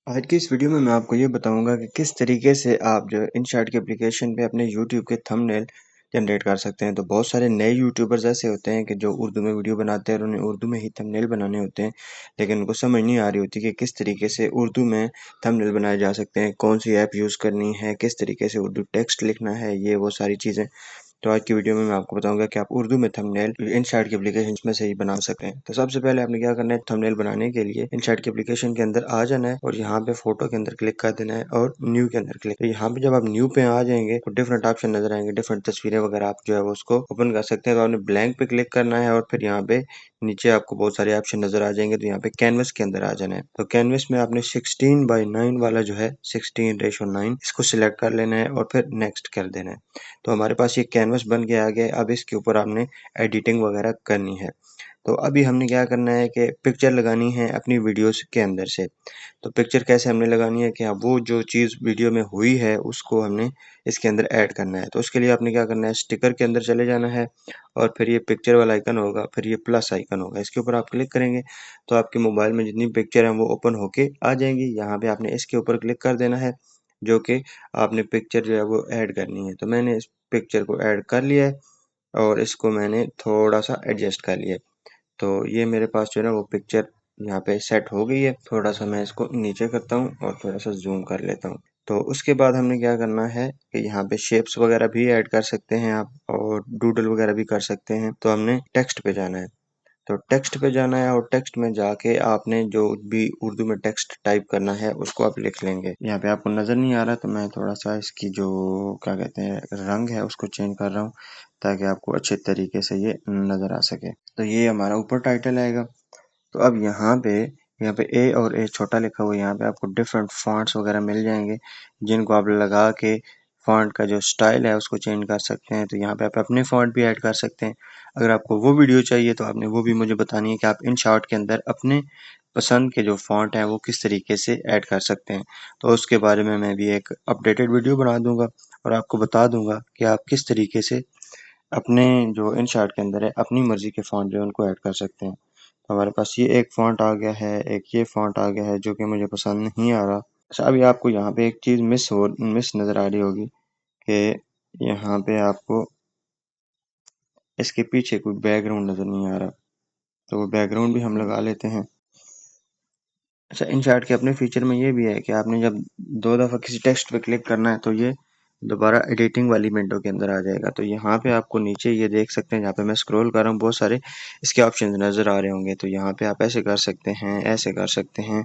आज की इस वीडियो में मैं आपको ये बताऊंगा कि किस तरीके से आप जो है InShot के एप्लीकेशन पे अपने YouTube के थंबनेल जनरेट कर सकते हैं। तो बहुत सारे नए यूट्यूबर्स ऐसे होते हैं कि जो उर्दू में वीडियो बनाते हैं और उन्हें उर्दू में ही थंबनेल बनाने होते हैं, लेकिन उनको समझ नहीं आ रही होती कि किस तरीके से उर्दू में थंबनेल बनाए जा सकते हैं, कौन सी ऐप यूज़ करनी है, किस तरीके से उर्दू टेक्स्ट लिखना है, ये वो सारी चीज़ें। तो आज की वीडियो में मैं आपको बताऊंगा कि आप उर्दू में थंबनेल InShot की एप्लीकेशन में से ही बना सकते हैं। तो सबसे पहले आपने क्या करना है, थंबनेल बनाने के लिए InShot की एप्लीकेशन के अंदर आ जाना है और यहाँ पे फोटो के अंदर क्लिक कर देना है और न्यू के अंदर क्लिक। तो यहाँ पे जब आप न्यू पे आ जाएंगे तो डिफरेंट ऑप्शन नजर आएंगे, डिफरेंट तस्वीरें वगैरह आप जो है वो उसको ओपन कर सकते हैं। तो आपने ब्लैंक पे क्लिक करना है और फिर यहाँ पे नीचे आपको बहुत सारे ऑप्शन नजर आ जाएंगे। तो यहाँ पे कैनवस के अंदर आ जाना है। तो कैनवस में आपने 16:9 वाला जो है 16:9 इसको सिलेक्ट कर लेना है और फिर नेक्स्ट कर देना है। तो हमारे पास ये कैनवस बन के आ गया है। अब इसके ऊपर आपने एडिटिंग वगैरह करनी है। तो अभी हमने क्या करना है कि पिक्चर लगानी है अपनी वीडियोस के अंदर से। तो पिक्चर कैसे हमने लगानी है कि हाँ, वो जो चीज़ वीडियो में हुई है उसको हमने इसके अंदर ऐड करना है। तो उसके लिए आपने क्या करना है, स्टिकर के अंदर चले जाना है और फिर ये पिक्चर वाला आइकन होगा, फिर ये प्लस आइकन होगा, इसके ऊपर आप क्लिक करेंगे तो आपके मोबाइल में जितनी पिक्चर हैं वो ओपन होके आ जाएंगी। यहाँ पे आपने इसके ऊपर क्लिक कर देना है, जो कि आपने पिक्चर जो है वो ऐड करनी है। तो मैंने इस पिक्चर को ऐड कर लिया है और इसको मैंने थोड़ा सा एडजस्ट कर लिया है। तो ये मेरे पास जो है ना वो पिक्चर यहाँ पे सेट हो गई है। थोड़ा सा मैं इसको नीचे करता हूँ और थोड़ा सा जूम कर लेता हूँ। तो उसके बाद हमने क्या करना है कि यहाँ पे शेप्स वगैरह भी ऐड कर सकते हैं आप और डूडल वगैरह भी कर सकते हैं। तो हमने टेक्स्ट पे जाना है। तो टेक्स्ट पे जाना है और टेक्स्ट में जाके आपने जो भी उर्दू में टेक्स्ट टाइप करना है उसको आप लिख लेंगे। यहाँ पे आपको नज़र नहीं आ रहा तो मैं थोड़ा सा इसकी जो क्या कहते हैं रंग है उसको चेंज कर रहा हूँ ताकि आपको अच्छे तरीके से ये नज़र आ सके। तो ये हमारा ऊपर टाइटल आएगा। तो अब यहाँ पे ए और ए छोटा लिखा हुआ है। यहाँ पे आपको डिफरेंट फॉन्ट्स वगैरह मिल जाएंगे जिनको आप लगा के फॉन्ट का जो स्टाइल है उसको चेंज कर सकते हैं। तो यहाँ पे आप अपने फॉन्ट भी ऐड कर सकते हैं। अगर आपको वो वीडियो चाहिए तो आपने वो भी मुझे बतानी है कि आप इन शॉर्ट के अंदर अपने पसंद के जो फॉन्ट हैं वो किस तरीके से ऐड कर सकते हैं। तो उसके बारे में मैं भी एक अपडेटेड वीडियो बना दूंगा और आपको बता दूंगा कि आप किस तरीके से अपने जो इन शॉर्ट के अंदर है अपनी मर्जी के फॉन्ट जो है उनको ऐड कर सकते हैं। तो हमारे पास ये एक फॉन्ट आ गया है, एक ये फॉन्ट आ गया है जो कि मुझे पसंद नहीं आ रहा। अच्छा, अभी आपको यहाँ पे एक चीज़ मिस नज़र आ रही होगी कि यहाँ पे आपको इसके पीछे कोई बैकग्राउंड नज़र नहीं आ रहा। तो वो बैकग्राउंड भी हम लगा लेते हैं। अच्छा, इन चार्ट के अपने फीचर में ये भी है कि आपने जब 2 दफ़ा किसी टेक्स्ट पे क्लिक करना है तो ये दोबारा एडिटिंग वाली विंडो के अंदर आ जाएगा। तो यहाँ पे आपको नीचे ये देख सकते हैं, जहाँ पे मैं स्क्रॉल कर रहा हूँ बहुत सारे इसके ऑप्शन नज़र आ रहे होंगे। तो यहाँ पे आप ऐसे कर सकते हैं, ऐसे कर सकते हैं,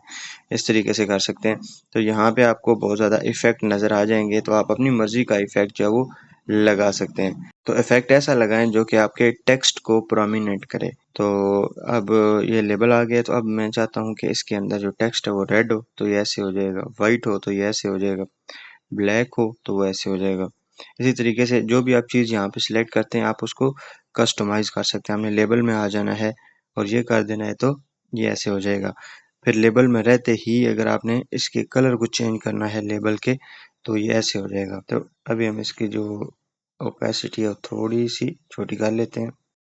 इस तरीके से कर सकते हैं। तो यहाँ पे आपको बहुत ज़्यादा इफेक्ट नज़र आ जाएंगे। तो आप अपनी मर्जी का इफेक्ट जो है वो लगा सकते हैं। तो इफेक्ट ऐसा लगाएं जो कि आपके टेक्स्ट को प्रोमिनेंट करे। तो अब ये लेबल आ गया। तो अब मैं चाहता हूँ कि इसके अंदर जो टेक्स्ट है वो रेड हो तो ये ऐसे हो जाएगा, वाइट हो तो ये ऐसे हो जाएगा, ब्लैक हो तो वो ऐसे हो जाएगा। इसी तरीके से जो भी आप चीज़ यहाँ पे सिलेक्ट करते हैं आप उसको कस्टमाइज कर सकते हैं। हमने लेबल में आ जाना है और ये कर देना है तो ये ऐसे हो जाएगा। फिर लेबल में रहते ही अगर आपने इसके कलर को चेंज करना है लेबल के तो ये ऐसे हो जाएगा। तो अभी हम इसकी जो ओपेसिटी है थोड़ी सी छोटी कर लेते हैं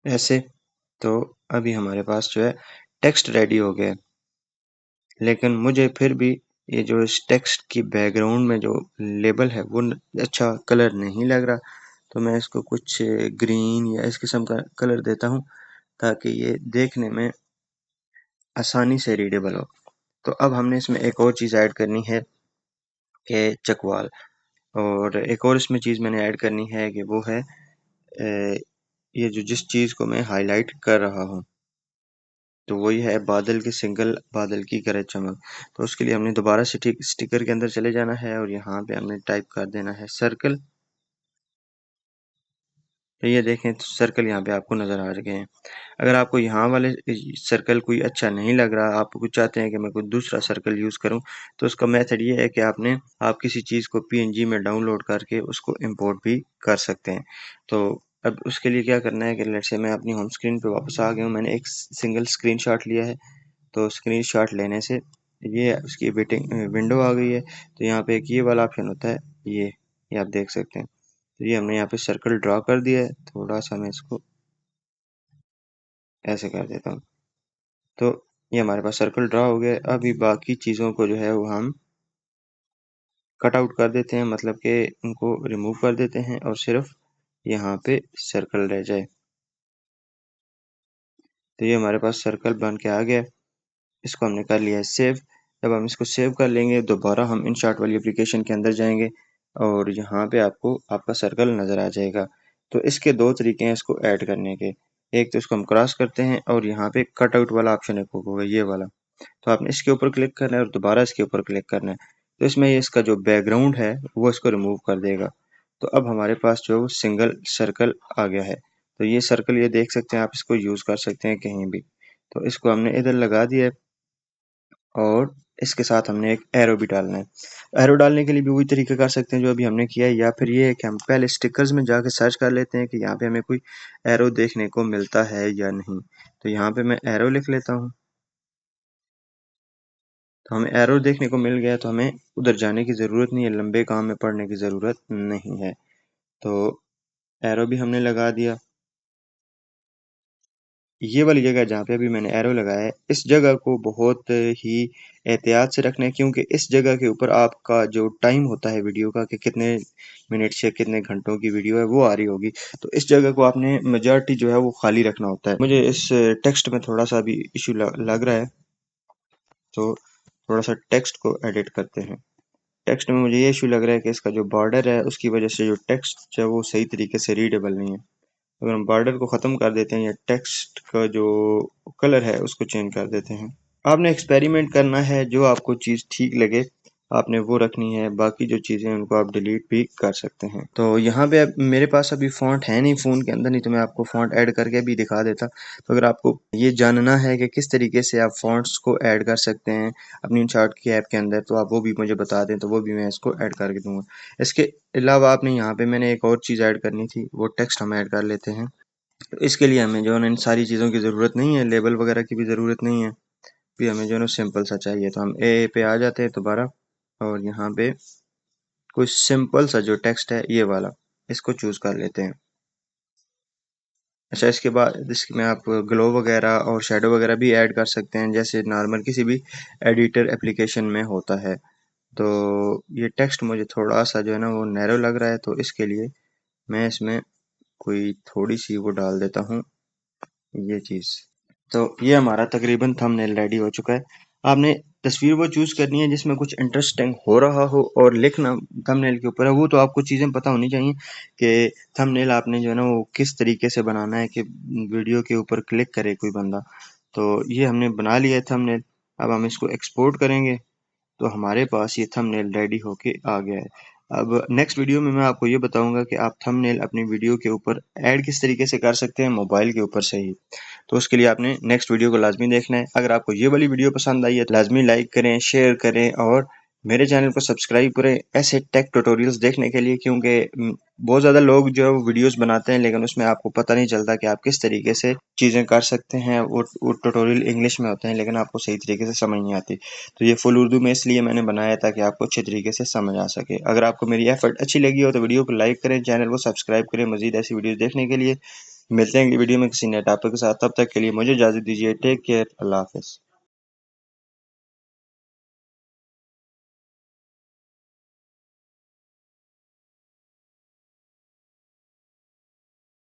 ऐसे। तो अभी हमारे पास जो है टेक्स्ट रेडी हो गया है। लेकिन मुझे फिर भी ये जो इस टेक्स्ट की बैकग्राउंड में जो लेबल है वो अच्छा कलर नहीं लग रहा। तो मैं इसको कुछ ग्रीन या इस किस्म का कलर देता हूँ ताकि ये देखने में आसानी से रीडेबल हो। तो अब हमने इसमें एक और चीज़ ऐड करनी है कि चकवाल। और एक और इसमें चीज़ मैंने ऐड करनी है कि वो है ये जो जिस चीज़ को मैं हाईलाइट कर रहा हूँ तो वही है बादल के सिंगल बादल की करे चमक। तो उसके लिए हमने दोबारा से स्टिकर के अंदर चले जाना है और यहाँ पे हमने टाइप कर देना है सर्कल। तो ये देखें तो सर्कल यहाँ पे आपको नज़र आ गए हैं। अगर आपको यहाँ वाले सर्कल कोई अच्छा नहीं लग रहा, आप कुछ चाहते हैं कि मैं कोई दूसरा सर्कल यूज़ करूँ, तो उसका मेथड ये है कि आप किसी चीज़ को पीएनजी में डाउनलोड करके उसको इंपोर्ट भी कर सकते हैं। तो अब उसके लिए क्या करना है कि लेट्स से मैं अपनी होम स्क्रीन पे वापस आ गया हूँ। मैंने एक सिंगल स्क्रीनशॉट लिया है। तो स्क्रीनशॉट लेने से ये उसकी वेटिंग विंडो आ गई है। तो यहाँ पे एक ये वाला ऑप्शन होता है, ये आप देख सकते हैं। तो ये हमने यहाँ पे सर्कल ड्रॉ कर दिया है। थोड़ा सा मैं इसको ऐसे कर देता हूँ। तो ये हमारे पास सर्कल ड्रा हो गया। अभी बाकी चीज़ों को जो है वो हम कट आउट कर देते हैं, मतलब कि उनको रिमूव कर देते हैं और सिर्फ यहाँ पे सर्कल रह जाए। तो ये हमारे पास सर्कल बन के आ गया। इसको हमने कर लिया है सेव। जब हम इसको सेव कर लेंगे दोबारा हम InShot वाली एप्लीकेशन के अंदर जाएंगे और यहाँ पे आपको आपका सर्कल नज़र आ जाएगा। तो इसके दो तरीके हैं इसको ऐड करने के। एक तो इसको हम क्रॉस करते हैं और यहाँ पे कट आउट वाला ऑप्शन एक होगा ये वाला, तो आपने इसके ऊपर क्लिक करना है और दोबारा इसके ऊपर क्लिक करना है। तो इसमें ये इसका जो बैकग्राउंड है वो इसको रिमूव कर देगा। तो अब हमारे पास जो सिंगल सर्कल आ गया है। तो ये सर्कल ये देख सकते हैं आप, इसको यूज़ कर सकते हैं कहीं भी। तो इसको हमने इधर लगा दिया है और इसके साथ हमने एक एरो भी डालना है। एरो डालने के लिए भी वही तरीका कर सकते हैं जो अभी हमने किया है, या फिर ये है कि हम पहले स्टिकर्स में जाके सर्च कर लेते हैं कि यहाँ पे हमें कोई एरो देखने को मिलता है या नहीं। तो यहाँ पे मैं एरो लिख लेता हूँ। तो हमें एरो देखने को मिल गया, तो हमें उधर जाने की ज़रूरत नहीं है, लंबे काम में पढ़ने की ज़रूरत नहीं है। तो एरो भी हमने लगा दिया। ये वाली जगह जहाँ पे अभी मैंने एरो लगाया है, इस जगह को बहुत ही एहतियात से रखना है, क्योंकि इस जगह के ऊपर आपका जो टाइम होता है वीडियो का कि कितने मिनट से कितने घंटों की वीडियो है वो आ रही होगी। तो इस जगह को आपने मेजॉरिटी जो है वो खाली रखना होता है। मुझे इस टेक्स्ट में थोड़ा सा अभी इशू लग रहा है, तो थोड़ा सा टेक्स्ट को एडिट करते हैं। टेक्स्ट में मुझे ये इशू लग रहा है कि इसका जो बॉर्डर है उसकी वजह से जो टेक्स्ट है वो सही तरीके से रीडेबल नहीं है। अगर हम बॉर्डर को ख़त्म कर देते हैं या टेक्स्ट का जो कलर है उसको चेंज कर देते हैं। आपने एक्सपेरिमेंट करना है, जो आपको चीज़ ठीक लगे आपने वो रखनी है, बाकी जो चीज़ें हैं उनको आप डिलीट भी कर सकते हैं। तो यहाँ पे अब मेरे पास अभी फ़ॉन्ट है नहीं फ़ोन के अंदर, नहीं तो मैं आपको फ़ॉन्ट ऐड करके भी दिखा देता। तो अगर आपको ये जानना है कि किस तरीके से आप फ़ॉन्ट्स को ऐड कर सकते हैं अपनी InShot की ऐप के अंदर, तो आप वो भी मुझे बता दें, तो वो भी मैं इसको ऐड करके दूँगा। इसके अलावा आपने यहाँ पे मैंने एक और चीज़ ऐड करनी थी, वो टेक्स्ट हम ऐड कर लेते हैं। तो इसके लिए हमें जो है ना इन सारी चीज़ों की ज़रूरत नहीं है, लेबल वगैरह की भी ज़रूरत नहीं है। भी हमें जो है ना सिंपल सा चाहिए, तो हम ए पे आ जाते हैं दोबारा और यहाँ पे कोई सिंपल सा जो टेक्स्ट है ये वाला, इसको चूज़ कर लेते हैं। अच्छा, इसके बाद इसमें आप ग्लो वगैरह और शेडो वगैरह भी ऐड कर सकते हैं, जैसे नॉर्मल किसी भी एडिटर एप्लीकेशन में होता है। तो ये टेक्स्ट मुझे थोड़ा सा जो है ना वो नैरो लग रहा है, तो इसके लिए मैं इसमें कोई थोड़ी सी वो डाल देता हूँ ये चीज़। तो ये हमारा तकरीबन थंबनेल रेडी हो चुका है। आपने तस्वीर वो चूज़ करनी है जिसमें कुछ इंटरेस्टिंग हो रहा हो, और लिखना थंबनेल के ऊपर है वो तो आपको चीज़ें पता होनी चाहिए कि थंबनेल आपने जो है ना वो किस तरीके से बनाना है कि वीडियो के ऊपर क्लिक करे कोई बंदा। तो ये हमने बना लिया है थंबनेल। अब हम इसको एक्सपोर्ट करेंगे तो हमारे पास ये थंबनेल रेडी होके आ गया है। अब नेक्स्ट वीडियो में मैं आपको ये बताऊंगा कि आप थंबनेल अपनी वीडियो के ऊपर ऐड किस तरीके से कर सकते हैं मोबाइल के ऊपर से ही। तो उसके लिए आपने नेक्स्ट वीडियो को लाजमी देखना है। अगर आपको ये वाली वीडियो पसंद आई है तो लाजमी लाइक करें, शेयर करें और मेरे चैनल को सब्सक्राइब करें ऐसे टेक ट्यूटोरियल्स देखने के लिए, क्योंकि बहुत ज़्यादा लोग जो है वो वीडियोस बनाते हैं लेकिन उसमें आपको पता नहीं चलता कि आप किस तरीके से चीज़ें कर सकते हैं। वो ट्यूटोरियल इंग्लिश में होते हैं लेकिन आपको सही तरीके से समझ नहीं आती। तो ये फुल उर्दू में इसलिए मैंने बनाया ताकि आपको अच्छे तरीके से समझ आ सके। अगर आपको मेरी एफर्ट अच्छी लगी हो तो वीडियो को लाइक करें, चैनल को सब्सक्राइब करें मज़ीद ऐसी वीडियोज़ देखने के लिए। मिलते हैं अगली वीडियो में किसी नए टॉपिक के साथ, तब तक के लिए मुझे इजाज़त दीजिए। टेक केयर, अल्लाह हाफ़िज़।